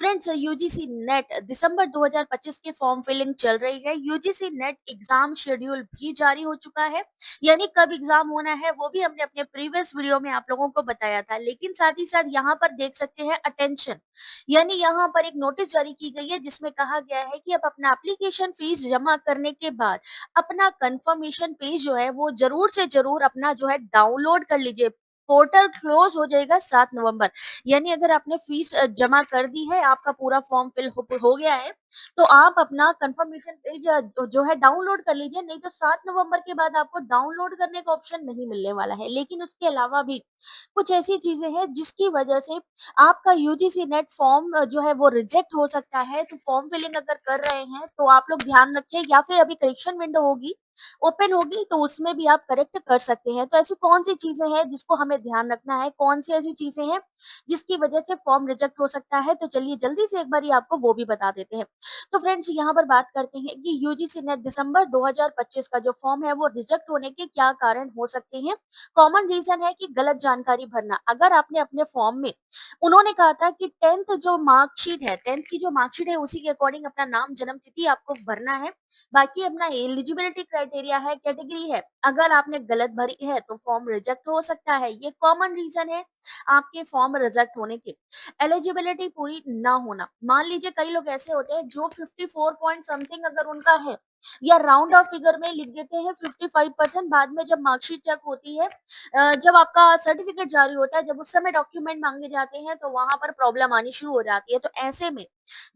Friends, UGC net दिसंबर 2025 की form filling चल रही है। यूजीसी नेट एग्जाम शेड्यूल भी जारी हो चुका है, यानी कब एग्जाम होना है वो भी हमने अपने प्रीवियस वीडियो में आप लोगों को बताया था। लेकिन साथ ही साथ यहाँ पर देख सकते हैं अटेंशन, यानी यहाँ पर एक नोटिस जारी की गई है जिसमें कहा गया है कि अब अपना एप्लीकेशन फीस जमा करने के बाद अपना कंफर्मेशन पेज जो है वो जरूर से जरूर अपना जो है डाउनलोड कर लीजिए। पोर्टल क्लोज हो जाएगा 7 नवंबर। यानी अगर आपने फीस जमा कर दी है, आपका पूरा फॉर्म फिल हो गया है, तो आप अपना कंफर्मेशन पेज जो है डाउनलोड कर लीजिए। नहीं तो 7 नवंबर के बाद आपको डाउनलोड करने का ऑप्शन नहीं मिलने वाला है। लेकिन उसके अलावा भी कुछ ऐसी चीजें हैं जिसकी वजह से आपका यूजीसी नेट फॉर्म जो है वो रिजेक्ट हो सकता है। तो फॉर्म फिलिंग अगर कर रहे हैं तो आप लोग ध्यान रखें, या फिर अभी करेक्शन विंडो होगी, ओपन होगी, तो उसमें भी आप करेक्ट कर सकते हैं। तो ऐसी कौन सी चीजें हैं जिसको हमें ध्यान रखना है, कौन सी ऐसी चीजें हैं जिसकी वजह से फॉर्म रिजेक्ट हो सकता है, तो चलिए जल्दी से एक बार आपको वो भी बता देते हैं। तो फ्रेंड्स, यहाँ पर बात करते हैं कि यूजीसी नेट दिसंबर 2025 का जो फॉर्म है वो रिजेक्ट होने के क्या कारण हो सकते हैं। कॉमन रीजन है कि गलत जानकारी भरना। अगर आपने अपने फॉर्म में, उन्होंने कहा था कि 10th जो मार्कशीट है, 10th की जो मार्कशीट है उसी के अकॉर्डिंग अपना नाम, जन्म तिथि आपको भरना है। बाकी अपना एलिजिबिलिटी क्राइटेरिया है, कैटेगरी है, अगर आपने गलत भरी है तो फॉर्म रिजेक्ट हो सकता है। ये कॉमन रीजन है आपके फॉर्म रिजेक्ट होने के। एलिजिबिलिटी पूरी ना होना, मान लीजिए कई लोग ऐसे होते हैं जो 54 पॉइंट समथिंग अगर उनका है, या राउंड ऑफ फिगर में लिख देते हैं 55%, बाद में जब मार्कशीट चेक होती है, जब आपका सर्टिफिकेट जारी होता है, जब उस समय डॉक्यूमेंट मांगे जाते हैं, तो वहां पर प्रॉब्लम आनी शुरू हो जाती है। तो ऐसे में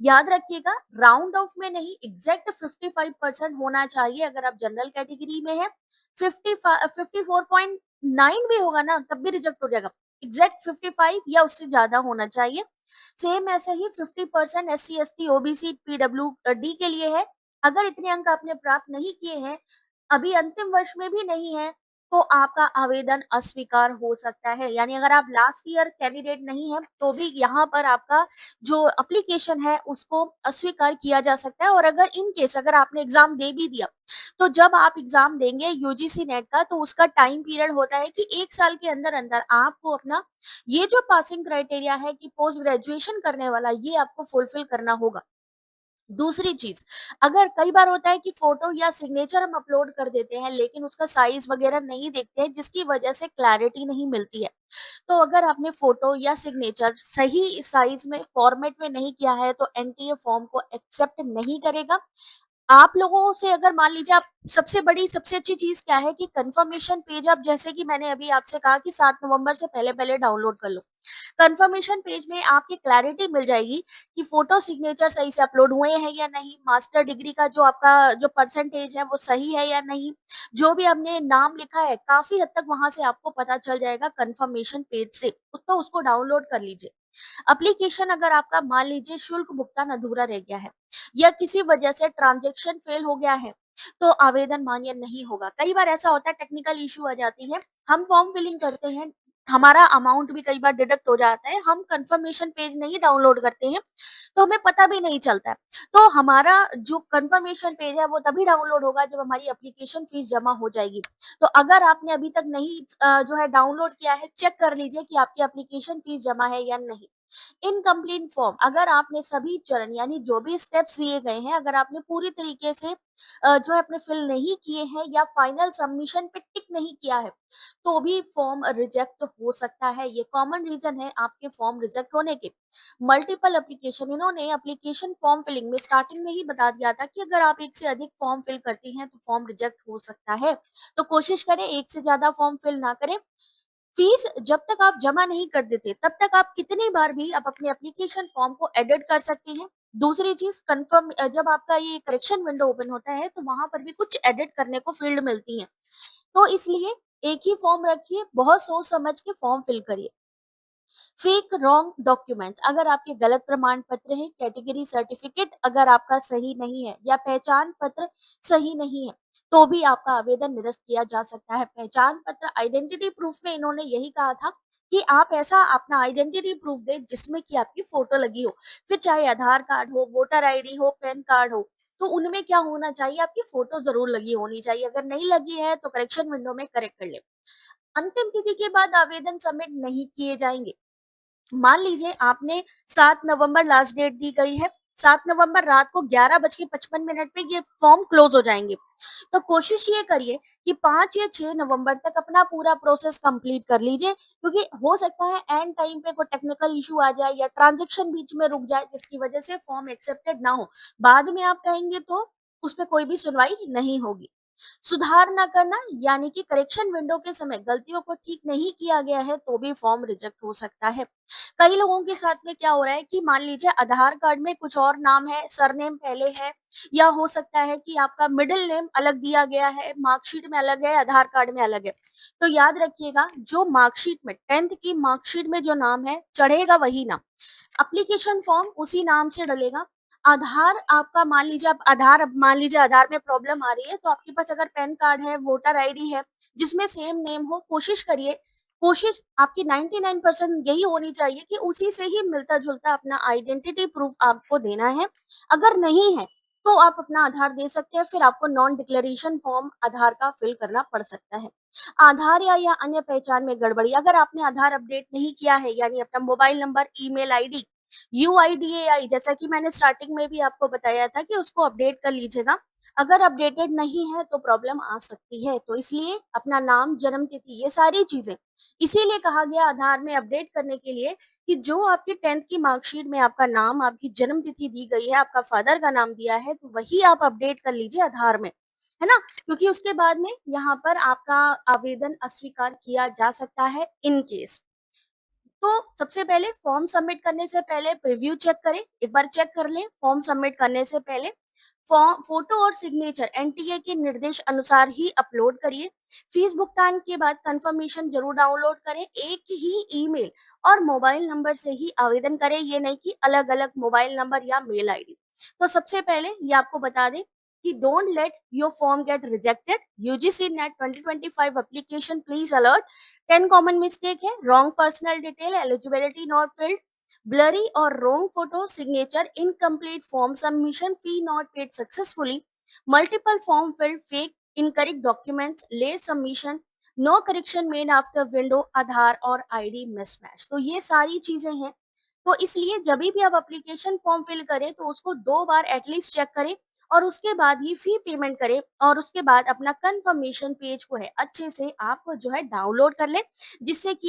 याद रखिएगा, राउंड ऑफ में नहीं, एग्जैक्ट 55% होना चाहिए। अगर आप जनरल कैटेगरी में है, 54.9 भी होगा ना तब भी रिजेक्ट हो जाएगा। एग्जैक्ट 55 या उससे ज्यादा होना चाहिए। सेम ऐसे ही 50% SC ST OBC PWD के लिए है। अगर इतने अंक आपने प्राप्त नहीं किए हैं, अभी अंतिम वर्ष में भी नहीं है, तो आपका आवेदन अस्वीकार हो सकता है। यानी अगर आप लास्ट ईयर कैंडिडेट नहीं है तो भी यहाँ पर आपका जो एप्लीकेशन है उसको अस्वीकार किया जा सकता है। और अगर इन केस अगर आपने एग्जाम दे भी दिया, तो जब आप एग्जाम देंगे यूजीसी नेट का, तो उसका टाइम पीरियड होता है कि 1 साल के अंदर अंदर आपको अपना ये जो पासिंग क्राइटेरिया है कि पोस्ट ग्रेजुएशन करने वाला, ये आपको फुलफिल करना होगा। दूसरी चीज, अगर कई बार होता है कि फोटो या सिग्नेचर हम अपलोड कर देते हैं लेकिन उसका साइज वगैरह नहीं देखते हैं, जिसकी वजह से क्लैरिटी नहीं मिलती है। तो अगर आपने फोटो या सिग्नेचर सही साइज में फॉर्मेट में नहीं किया है तो एनटीए फॉर्म को एक्सेप्ट नहीं करेगा। आप लोगों से अगर मान लीजिए, आप सबसे बड़ी सबसे अच्छी चीज क्या है कि कंफर्मेशन पेज, आप जैसे कि मैंने अभी आपसे कहा कि 7 नवंबर से पहले पहले डाउनलोड कर लो। कंफर्मेशन पेज में आपकी क्लैरिटी मिल जाएगी कि फोटो सिग्नेचर सही से अपलोड हुए हैं या नहीं, मास्टर डिग्री का जो आपका जो परसेंटेज है वो सही है या नहीं, जो भी आपने नाम लिखा है, काफी हद तक वहां से आपको पता चल जाएगा कंफर्मेशन पेज से। तो उसको डाउनलोड कर लीजिए। एप्लीकेशन अगर आपका मान लीजिए शुल्क भुगतान अधूरा रह गया है, या किसी वजह से ट्रांजैक्शन फेल हो गया है, तो आवेदन मान्य नहीं होगा। कई बार ऐसा होता है, टेक्निकल इश्यू आ जाती है, हम फॉर्म फिलिंग करते हैं, हमारा अमाउंट भी कई बार डिडक्ट हो जाता है, हम कंफर्मेशन पेज नहीं डाउनलोड करते हैं, तो हमें पता भी नहीं चलता है। तो हमारा जो कंफर्मेशन पेज है वो तभी डाउनलोड होगा जब हमारी एप्लीकेशन फीस जमा हो जाएगी। तो अगर आपने अभी तक नहीं जो है डाउनलोड किया है, चेक कर लीजिए कि आपकी एप्लीकेशन फीस जमा है या नहीं। इनकम्प्लीट फॉर्म, अगर आपने सभी चरण यानी जो भी स्टेप्स दिए गए हैं, अगर आपने पूरी तरीके से जो है अपने फिल नहीं किए हैं या फाइनल सबमिशन पे टिक नहीं किया है, तो भी फॉर्म रिजेक्ट हो सकता है। ये कॉमन रीजन है आपके फॉर्म रिजेक्ट होने के। मल्टीपल एप्लीकेशन, इन्होंने एप्लीकेशन फॉर्म फिलिंग में स्टार्टिंग में ही बता दिया था कि अगर आप एक से अधिक फॉर्म फिल करते हैं तो फॉर्म रिजेक्ट हो सकता है। तो कोशिश करें एक से ज्यादा फॉर्म फिल ना करें। फीस जब तक आप जमा नहीं कर देते तब तक आप कितनी बार भी आप अपने एप्लीकेशन फॉर्म को एडिट कर सकते हैं। दूसरी चीज, कंफर्म जब आपका ये करेक्शन विंडो ओपन होता है तो वहां पर भी कुछ एडिट करने को फील्ड मिलती है। तो इसलिए एक ही फॉर्म रखिए, बहुत सोच समझ के फॉर्म फिल करिए। फेक रॉन्ग डॉक्यूमेंट्स, अगर आपके गलत प्रमाण पत्र हैं, कैटेगरी सर्टिफिकेट अगर आपका सही नहीं है या पहचान पत्र सही नहीं है, तो भी आपका आवेदन निरस्त किया जा सकता है। पहचान पत्र, आइडेंटिटी प्रूफ में इन्होंने यही कहा था कि आप ऐसा अपना आइडेंटिटी प्रूफ दे जिसमें कि आपकी फोटो लगी हो, फिर चाहे आधार कार्ड हो, वोटर आईडी हो, पैन कार्ड हो, तो उनमें क्या होना चाहिए, आपकी फोटो जरूर लगी होनी चाहिए। अगर नहीं लगी है तो करेक्शन विंडो में करेक्ट कर ले। अंतिम तिथि के बाद आवेदन सबमिट नहीं किए जाएंगे। मान लीजिए आपने 7 नवंबर लास्ट डेट दी गई है, 7 नवंबर रात को 11:55 पे ये फॉर्म क्लोज हो जाएंगे। तो कोशिश ये करिए कि 5 या 6 नवंबर तक अपना पूरा प्रोसेस कंप्लीट कर लीजिए, क्योंकि हो सकता है एंड टाइम पे कोई टेक्निकल इशू आ जाए या ट्रांजैक्शन बीच में रुक जाए, जिसकी वजह से फॉर्म एक्सेप्टेड ना हो। बाद में आप कहेंगे तो उस पे कोई भी सुनवाई नहीं होगी। सुधार ना करना यानी कि करेक्शन विंडो के समय गलतियों को ठीक नहीं किया गया है तो भी फॉर्म रिजेक्ट हो सकता है। कई लोगों के साथ में क्या हो रहा है कि मान लीजिए आधार कार्ड में कुछ और नाम है, सरनेम पहले है, या हो सकता है कि आपका मिडिल नेम अलग दिया गया है, मार्कशीट में अलग है, आधार कार्ड में अलग है। तो याद रखिएगा, जो मार्कशीट में 10th की मार्कशीट में जो नाम है चढ़ेगा वही नाम, एप्लीकेशन फॉर्म उसी नाम से डलेगा। आधार आपका मान लीजिए, आप आधार, अब मान लीजिए आधार में प्रॉब्लम आ रही है, तो आपके पास अगर पैन कार्ड है, वोटर आईडी है, जिसमें सेम नेम हो, कोशिश करिए, कोशिश आपकी 99% यही होनी चाहिए कि उसी से ही मिलता-जुलता अपना आइडेंटिटी प्रूफ आपको देना है। अगर नहीं है, तो आप अपना आधार दे सकते हैं, फिर आपको नॉन डिक्लेरेशन फॉर्म आधार का फिल करना पड़ सकता है। आधार या अन्य पहचान में गड़बड़ी, अगर आपने आधार अपडेट नहीं किया है, यानी अपना mobile number, email ID, UIDAI, जैसा कि मैंने स्टार्टिंग में भी आपको बताया था कि उसको अपडेट कर लीजिएगा। अगर अपडेटेड नहीं है तो प्रॉब्लम आ सकती है। तो इसलिए अपना नाम, जन्म तिथि, ये सारी चीज़ें इसीलिए कहा गया आधार में अपडेट करने के लिए कि जो आपकी 10th की मार्कशीट में आपका नाम, आपकी जन्म तिथि दी गई है, आपका फादर का नाम दिया है, तो वही आप अपडेट कर लीजिए आधार में, है ना? क्योंकि उसके बाद में यहाँ पर आपका आवेदन अस्वीकार किया जा सकता है इन केस। तो सबसे पहले फॉर्म सबमिट करने से पहले प्रीव्यू चेक करें, एक बार चेक कर लें फॉर्म सबमिट करने से पहले। फॉर्म फोटो और सिग्नेचर एनटीए के निर्देश अनुसार ही अपलोड करिए। फीस भुगतान के बाद कंफर्मेशन जरूर डाउनलोड करें। एक ही ईमेल और मोबाइल नंबर से ही आवेदन करें, ये नहीं कि अलग-अलग मोबाइल नंबर या मेल आईडी। तो सबसे पहले ये आपको बता दें कि don't let your form get rejected. UGC NET 2025 application please alert, 10 common mistake है, wrong personal detail, eligibility not filled, blurry or wrong photo, signature, incomplete form submission, fee not paid successfully, multiple form filled, fake, incorrect documents, late submission, no correction made after window, आधार और ID mismatch. तो ये सारी चीजें हैं। तो इसलिए जब भी आप एप्लीकेशन फॉर्म फिल करें तो उसको 2 बार एटलीस्ट चेक करें और उसके बाद ही फी पेमेंट करें, और उसके बाद अपना कंफर्मेशन पेज को है अच्छे से आप जो है डाउनलोड कर लें, जिससे कि